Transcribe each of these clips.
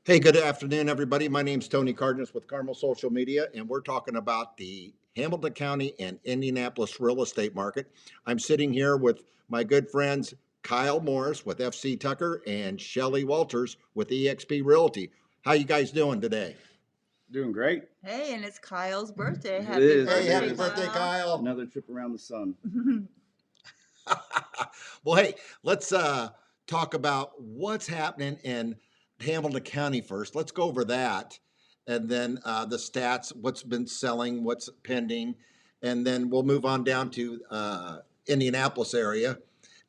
Hey, good afternoon, everybody. My name's Tony Cardenas with Carmel Social Media, and we're talking about the Hamilton County and Indianapolis real estate market. I'm sitting here with my good friends Kyle Morris with FC Tucker and Shelly Walters with eXp Realty. How you guys doing today? Doing great. Hey, and it's Kyle's birthday. It Happy is. Hey, birthday, happy birthday, Kyle. Another trip around the sun. Well, hey, let's talk about what's happening in Hamilton County first. Let's go over that, and then the stats, what's been selling, what's pending, and then we'll move on down to Indianapolis area,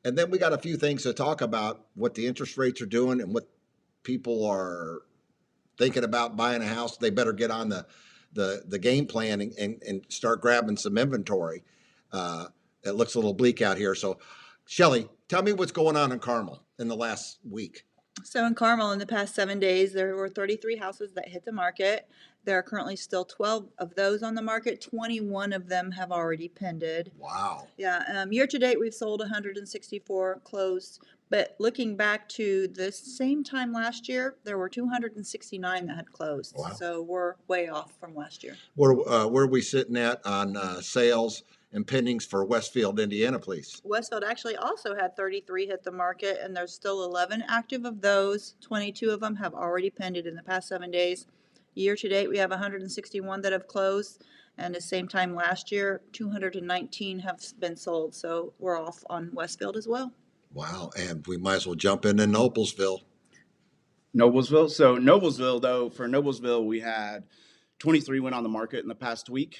and then we got a few things to talk about: what the interest rates are doing and what people are thinking about buying a house. They better get on the game plan and start grabbing some inventory. It looks a little bleak out here. So, Shelly, tell me what's going on in Carmel in the last week. So in Carmel, in the past 7 days, there were 33 houses that hit the market. There are currently still 12 of those on the market. 21 of them have already pended. Wow. Yeah, year to date, we've sold 164 closed. But looking back to the same time last year, there were 269 that had closed. Wow. So we're way off from last year. Where are we sitting at on sales and pendings for Westfield, Indiana, please? Westfield actually also had 33 hit the market, and there's still 11 active of those. 22 of them have already pended in the past 7 days. Year to date, we have 161 that have closed, and the same time last year, 219 have been sold. So we're off on Westfield as well. Wow. And we might as well jump into Noblesville. Noblesville. So Noblesville, though, for Noblesville, we had 23 went on the market in the past week.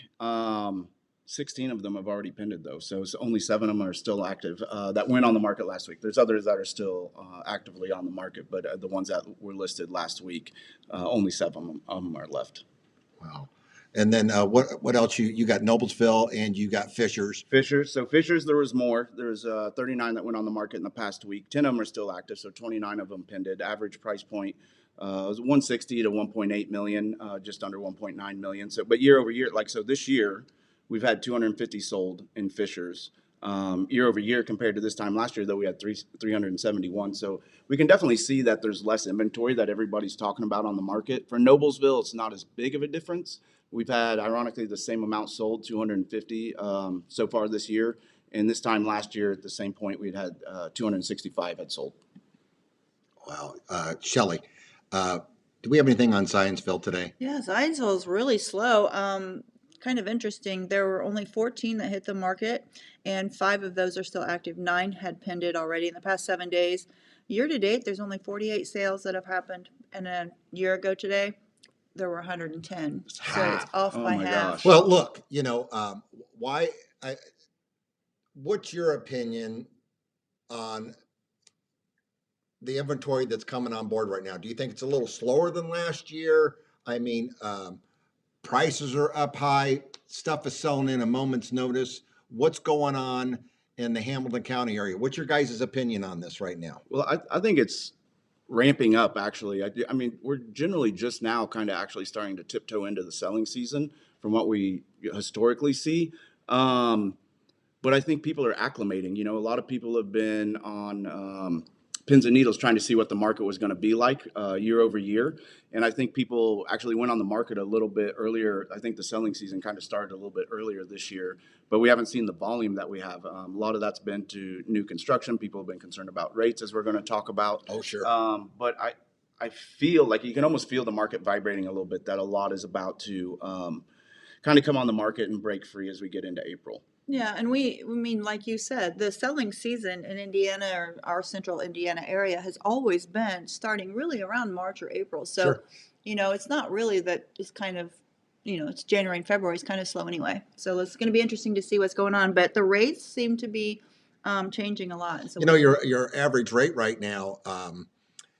16 of them have already pended, though. So only 7 of them are still active that went on the market last week. There's others that are still actively on the market, but the ones that were listed last week, only 7 of them are left. Wow. And then what else? You got Noblesville and you got Fishers. Fishers. So Fishers, there was more. There's 39 that went on the market in the past week. 10 of them are still active, so 29 of them pended. Average price point was 160 to 1.8 million, just under 1.9 million. So, but year over year, so this year, we've had 250 sold in Fishers. Year over year compared to this time last year, though, we had 371. So we can definitely see that there's less inventory that everybody's talking about on the market. For Noblesville, it's not as big of a difference. We've had, ironically, the same amount sold, 250 so far this year. And this time last year, at the same point, we'd had 265 had sold. Wow. Shelly, do we have anything on Zionsville today? Yeah, Zionsville is really slow. Kind of interesting. There were only 14 that hit the market, and 5 of those are still active. 9 had pended already in the past 7 days. Year to date, there's only 48 sales that have happened, and a year ago today, there were 110. So it's off by my half. gosh. Well, look, what's your opinion on the inventory that's coming on board right now? Do you think it's a little slower than last year? I mean, prices are up high, stuff is selling in a moment's notice. What's going on in the Hamilton County area? What's your guys' opinion on this right now? Well, I think it's ramping up, actually. I mean, we're generally just now kind of actually starting to tiptoe into the selling season from what we historically see. But I think people are acclimating. A lot of people have been on pins and needles trying to see what the market was going to be like year over year. And I think people actually went on the market a little bit earlier. I think the selling season kind of started a little bit earlier this year, but we haven't seen the volume that we have. A lot of that's been to new construction. People have been concerned about rates, as we're going to talk about. Oh, sure. But I feel like you can almost feel the market vibrating a little bit, that a lot is about to kind of come on the market and break free as we get into April. Yeah, and we mean, like you said, the selling season in Indiana or our central Indiana area has always been starting really around March or April. So, Sure. It's not really that it's kind of, it's January and February is kind of slow anyway. So it's going to be interesting to see what's going on. But the rates seem to be changing a lot. So your average rate right now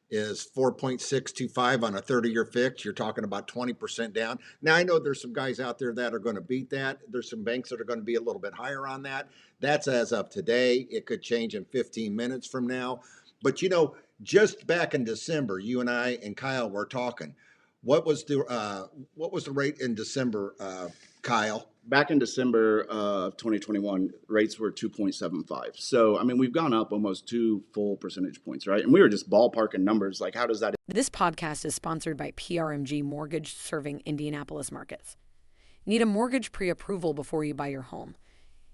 is 4.625 on a 30-year fix. You're talking about 20% down. Now, I know there's some guys out there that are going to beat that. There's some banks that are going to be a little bit higher on that. That's as of today. It could change in 15 minutes from now. But, just back in December, you and I and Kyle were talking. What was the rate in December, Kyle? back in December of 2021, rates were 2.75. So, I mean, we've gone up almost 2 full percentage points, right? And we were just ballparking numbers. Like, how does that? This podcast is sponsored by PRMG Mortgage, serving Indianapolis markets. Need a mortgage pre-approval before you buy your home?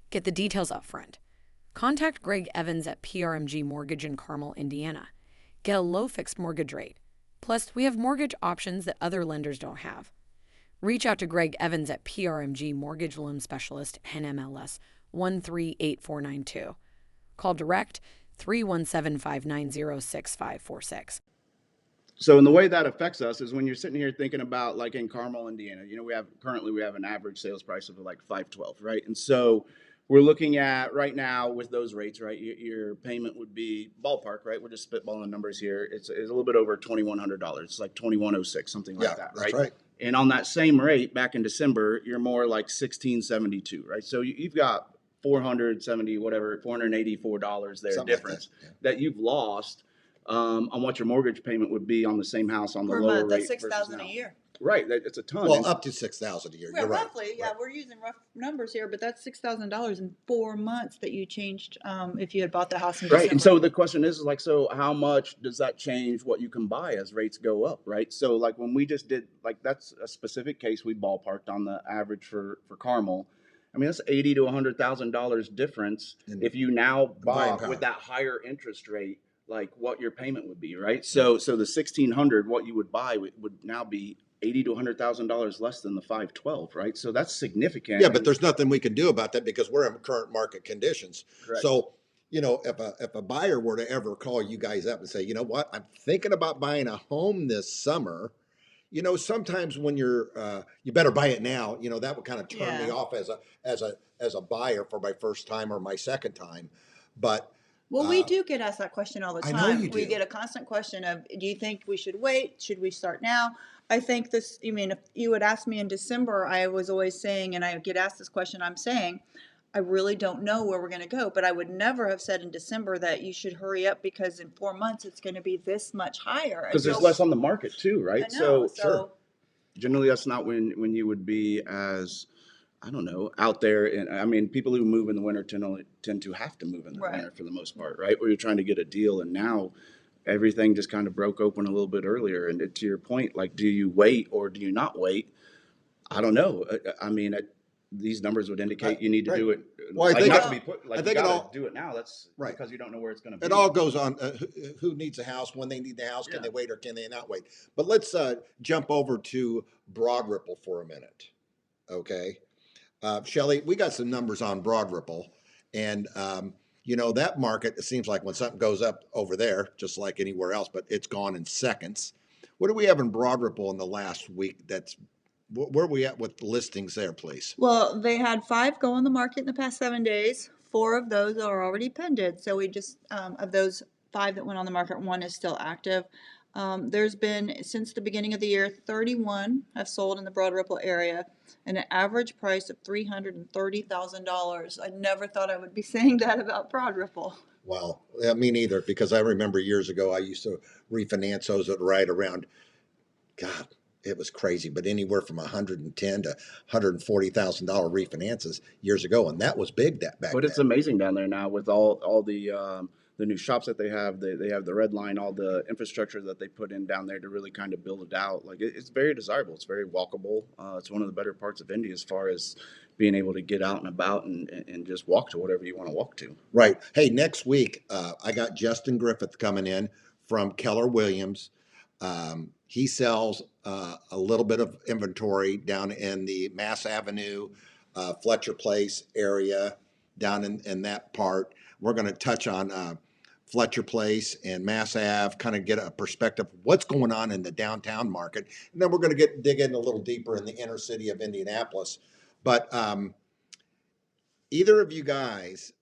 Get the details up front. Contact Greg Evans at PRMG Mortgage in Carmel, Indiana. Get a low fixed mortgage rate. Plus, we have mortgage options that other lenders don't have. Reach out to Greg Evans at PRMG Mortgage Loan Specialist, NMLS 138492. Call direct 317-590-6546. So, in the way that affects us is when you're sitting here thinking about, like, in Carmel, Indiana, you know, we have an average sales price of like 512, right? And so we're looking at right now with those rates, right? Your payment would be ballpark, right? We're just spitballing numbers here. It's a little bit over $2,100. It's like 2,106, something like that, right? That's right. And on that same rate back in December, you're more like 1,672, right? So you've got $484 there Something difference like that, that you've lost on what your mortgage payment would be on the same house on the Per lower month, rate. that's versus $6,000 now. a year. Right, it's a ton. Well, And- up to 6,000 a year. Well, You're right. roughly, yeah, Right. we're using rough numbers here, but that's $6,000 in 4 months that you changed if you had bought the house in Right, December. and so the question is like, so how much does that change what you can buy as rates go up, right? So like when we just did, like, that's a specific case we ballparked on the average for Carmel. I mean, that's $80,000 to $100,000 difference if you now buying bought power. with that higher interest rate, like what your payment would be, right? So the 1,600, what you would buy would now be $80,000 to $100,000 less than the 512, right? So that's significant. Yeah, but there's nothing we can do about that because we're in current market conditions. Correct. So, you know, if a buyer were to ever call you guys up and say, you know what, I'm thinking about buying a home this summer, you know, sometimes when you're, you better buy it now. You know, that would kind of turn me Yeah. off as a buyer for my first time or my second time. But Well, we do get asked that question all the I time. know you We do. get a constant question of, do you think we should wait? Should we start now? I think this, I mean, if you would ask me in December, I was always saying, and I get asked this question, I'm saying, I really don't know where we're going to go, but I would never have said in December that you should hurry up because in 4 months it's going to be this much higher. because there's less on the market too, right? I know, so Generally that's not when you would be as, I don't know, out there. And I mean, people who move in the winter tend to have to move in the Right. winter for the most part, right? Where you're trying to get a deal, and now everything just kind of broke open a little bit earlier. And to your point, like, do you wait or do you not wait? I don't know. I mean, these numbers would indicate you need to Right. do it. Well, I like, think not it- to be put, like, I you think it gotta all- do it now. That's Right. because you don't know where it's going to be. it all goes on who needs a house, when they need the house, can Yeah. they wait or can they not wait? But let's jump over to Broad Ripple for a minute. Okay. Shelly, we got some numbers on Broad Ripple, and you know, that market, it seems like when something goes up over there, just like anywhere else, but it's gone in seconds. What do we have in Broad Ripple in the last week? Where are we at with listings there, please? Well, they had 5 go on the market in the past 7 days. 4 of those are already pended. So we just, of those 5 that went on the market, 1 is still active. There's been, since the beginning of the year, 31 have sold in the Broad Ripple area, and an average price of $330,000. I never thought I would be saying that about Broad Ripple. Well, yeah, me neither, because I remember years ago I used to refinance those at right around, God, it was crazy, but anywhere from $110,000 to $140,000 refinances years ago, and that was big back But it's then. amazing down there now with all the new shops that they have. They have the red line, all the infrastructure that they put in down there to really kind of build it out. Like, it's very desirable. It's very walkable. It's one of the better parts of Indy as far as being able to get out and about and just walk to whatever you want to walk to. Right. Hey, next week I got Justin Griffith coming in from Keller Williams. He sells a little bit of inventory down in the Mass Avenue, Fletcher Place area, down in that part. We're going to touch on Fletcher Place and Mass Ave, kind of get a perspective of what's going on in the downtown market. And then we're going to dig in a little deeper in the inner city of Indianapolis. But either of you guys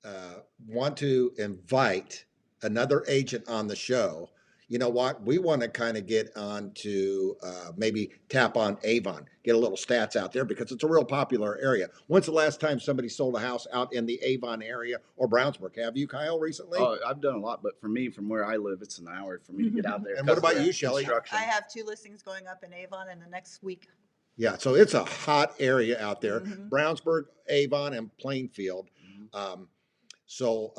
want to invite another agent on the show, you know what? We want to kind of get on to maybe tap on Avon, get a little stats out there because it's a real popular area. When's the last time somebody sold a house out in the Avon area or Brownsburg? Have you, Kyle, recently? Oh, I've done a lot, but for me, from where I live, it's an hour for me to get out there. And what 'cause about of you, Shelly? construction. I have 2 listings going up in Avon in the next week. Yeah, so it's a hot area out there. Mhm. Brownsburg, Avon, and Plainfield. So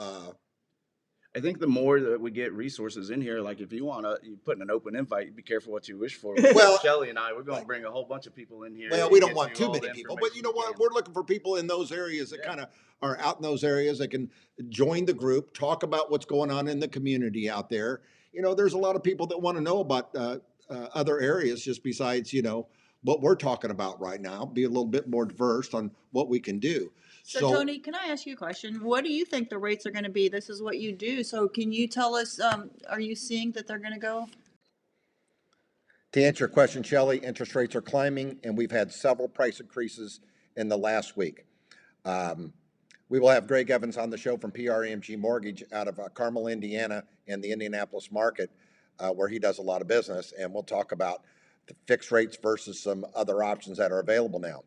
I think the more that we get resources in here, like if you want to, you put in an open invite, be careful what you wish for. Well, Shelly and I, we're going to bring a whole bunch of people in here. well, and we don't get want you too all many the people, but you know information we what? can. We're looking for people in those areas that Yeah. kind of are out in those areas that can join the group, talk about what's going on in the community out there. You know, there's a lot of people that want to know about other areas just besides, you know, what we're talking about right now, be a little bit more diverse on what we can do. So Tony, can I ask you a question? What do you think the rates are going to be? This is what you do. So can you tell us, are you seeing that they're going to go? To answer your question, Shelley, interest rates are climbing, and we've had several price increases in the last week. We will have Greg Evans on the show from PRMG Mortgage out of Carmel, Indiana, and the Indianapolis market, where he does a lot of business, and we'll talk about the fixed rates versus some other options that are available now.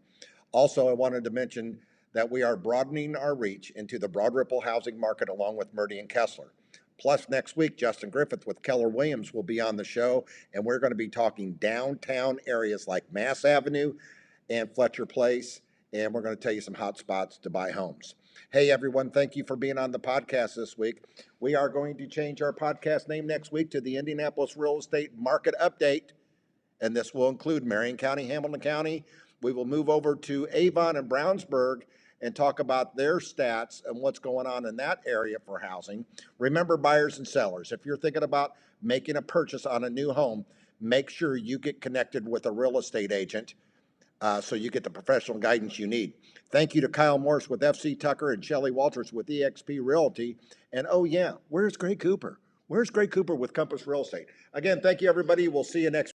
Also, I wanted to mention that we are broadening our reach into the Broad Ripple housing market along with Murdy and Kessler. Plus, next week, Justin Griffith with Keller Williams will be on the show, and we're going to be talking downtown areas like Mass Avenue and Fletcher Place, and we're going to tell you some hot spots to buy homes. Hey, everyone, thank you for being on the podcast this week. We are going to change our podcast name next week to the Indianapolis Real Estate Market Update, and this will include Marion County, Hamilton County. We will move over to Avon and Brownsburg and talk about their stats and what's going on in that area for housing. Remember, buyers and sellers, if you're thinking about making a purchase on a new home, make sure you get connected with a real estate agent so you get the professional guidance you need. Thank you to Kyle Morse with FC Tucker and Shelly Walters with eXp Realty. And oh yeah, where's Greg Cooper? Where's Greg Cooper with Compass Real Estate? Again, thank you, everybody. We'll see you next